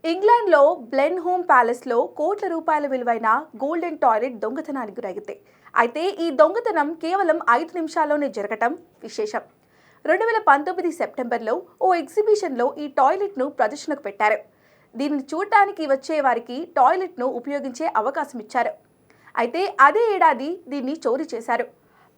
ఇంగ్లాండ్లో బ్లెన్హోమ్ ప్యాలెస్లో కోట్ల రూపాయల విలువైన గోల్డెన్ టాయిలెట్ దొంగతనానికి గురైంది. అయితే ఈ దొంగతనం కేవలం 5 నిమిషాల్లోనే జరగటం విశేషం. 2019 సెప్టెంబర్లో ఓ ఎగ్జిబిషన్లో ఈ టాయిలెట్ను ప్రదర్శనకు పెట్టారు. దీనిని చూడటానికి వచ్చే వారికి టాయిలెట్ను ఉపయోగించే అవకాశం ఇచ్చారు. అయితే అదే ఏడాది దీన్ని చోరీ చేశారు.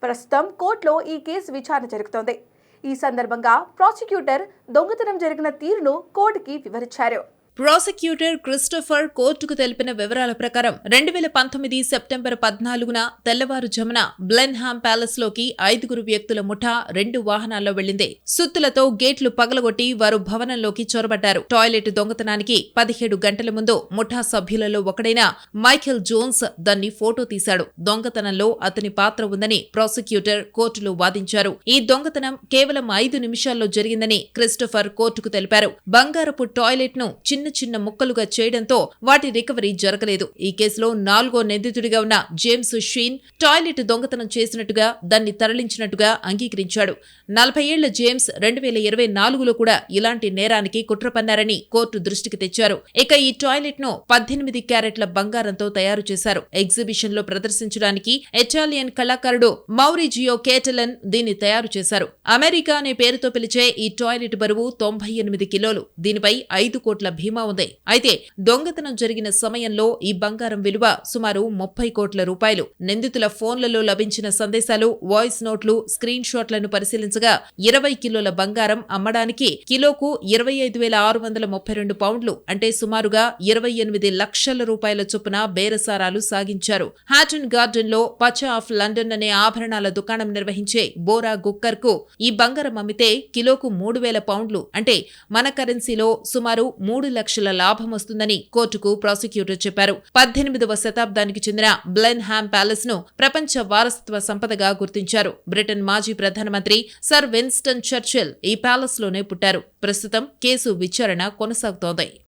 ప్రస్తుతం కోర్టులో ఈ కేసు విచారణ జరుగుతోంది. ఈ సందర్భంగా ప్రాసిక్యూటర్ దొంగతనం జరిగిన తీరును కోర్టుకి వివరించారు. ప్రాసిక్యూటర్ క్రిస్టోఫర్ కోర్టుకు తెలిపిన వివరాల ప్రకారం 2019 సెప్టెంబర్ 14న తెల్లవారుజామున బ్లెన్హామ్ ప్యాలెస్ లోకి 5 వ్యక్తుల ముఠా 2 వాహనాల్లో వెళ్లింది. సుత్తులతో గేట్లు పగలగొట్టి వారు భవనంలోకి చొరబడ్డారు. టాయిలెట్ దొంగతనానికి 17 గంటల ముందు ముఠా సభ్యులలో ఒకడైన మైఖేల్ జోన్స్ దాన్ని ఫోటో తీశాడు. దొంగతనంలో అతని పాత్ర ఉందని ప్రాసిక్యూటర్ కోర్టులో వాదించారు. ఈ దొంగతనం కేవలం 5 నిమిషాల్లో జరిగిందని క్రిస్టోఫర్ కోర్టుకు తెలిపారు. బంగారపు టాయిలెట్ ను చిన్న ముక్కలుగా చేయడంతో వాటి రికవరీ జరగలేదు. ఈ కేసులో 4వ నిందితుడిగా ఉన్న జేమ్స్ షీన్ టాయిలెట్ దొంగతనం చేసినట్టుగా దాన్ని తరలించినట్టుగా అంగీకరించాడు. 40 ఏళ్ల జేమ్స్ 2024లో కూడా ఇలాంటి నేరానికి కుట్ర పన్నారని కోర్టు దృష్టికి తెచ్చారు. ఇక ఈ టాయిలెట్ ను 18 క్యారెట్ల బంగారంతో తయారు చేశారు. ఎగ్జిబిషన్ లో ప్రదర్శించడానికి ఇటాలియన్ కళాకారుడు మౌరిజియో కేటలన్ దీన్ని తయారు చేశారు. అమెరికా అనే పేరుతో పిలిచే ఈ టాయిలెట్ బరువు 98 కిలోలు. దీనిపై 5 కోట్ల భీమా ఉంది. అయితే దొంగతనం జరిగిన సమయంలో ఈ బంగారం విలువ సుమారు 30 కోట్ల రూపాయలు. నిందితుల ఫోన్లలో లభించిన సందేశాలు, వాయిస్ నోట్లు, స్క్రీన్ షాట్లను పరిశీలించగా 20 కిలోల బంగారం అమ్మడానికి కిలోకు 25,632 పౌండ్లు అంటే సుమారుగా 28 లక్షల రూపాయల చొప్పున బేరసారాలు సాగించారు. హాటన్ గార్డెన్ లో పచా ఆఫ్ లండన్ అనే ఆభరణాల దుకాణం నిర్వహించే బోరా గుక్కర్ కు ఈ బంగారం అమ్మితే కిలోకు 3,000 పౌండ్లు అంటే మన కరెన్సీలో సుమారు 3 లక్షల లాభం వస్తుందని కోర్టుకు ప్రాసిక్యూటర్ చెప్పారు. 18వ శతాబ్దానికి చెందిన బ్లెన్హామ్ ప్యాలెస్ ను ప్రపంచ వారసత్వ సంపదగా గుర్తించారు. బ్రిటన్ మాజీ ప్రధానమంత్రి సర్ విన్స్టన్ చర్చిల్ ఈ ప్యాలెస్ లోనే పుట్టారు. ప్రస్తుతం కేసు విచారణ కొనసాగుతోంది.